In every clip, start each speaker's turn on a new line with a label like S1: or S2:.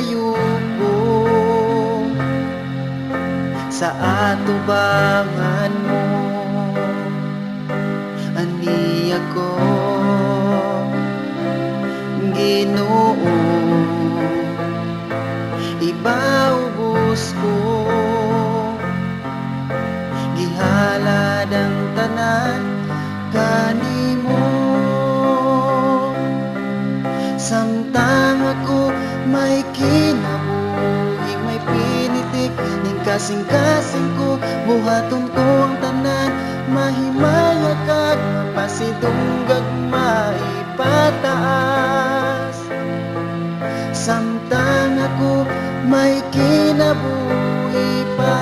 S1: nagayupo sa atubangan mo. Ani ako, Ginoo, ibaubos ko, gihalad ang tanan kanimo. Samtang ako may kinabuhi, may pinitik, ning kasing-kasing ko, buhaton ko ang tanan, mahimaya kag mapasidunggag maipataas. Samtang ako may kinabuhi pa,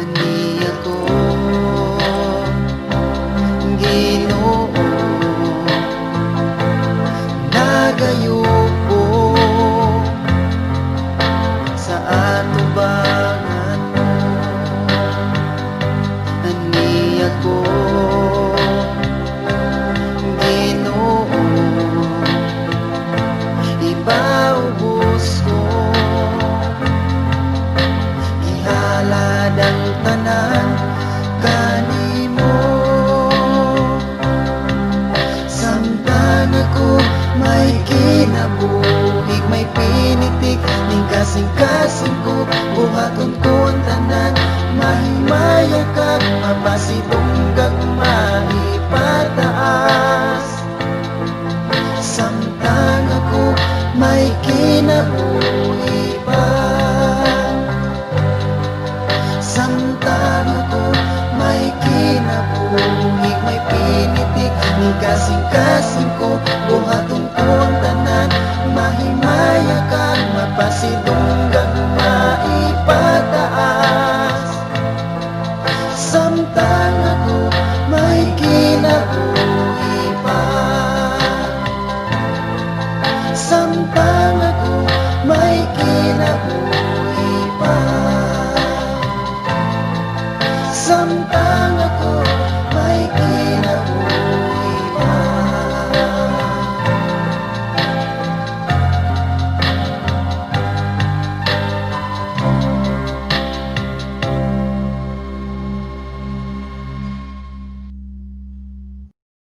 S1: ani ako, Ginoo, nagayupo sa atubangan mo. Ani ako, Ginoo, ibaubos ko, gihalad ang tanan kanimo. Samtang ako may kinabuhi, may pinitik, ning kasing-kasing ko, buhaton ko ang tanan, mahimaya kag mapasidunggag maipataas. Samtang ako may kinabuhi pa, samtang ako may kinabuhi, may pinitik, ning kasing-kasing ko,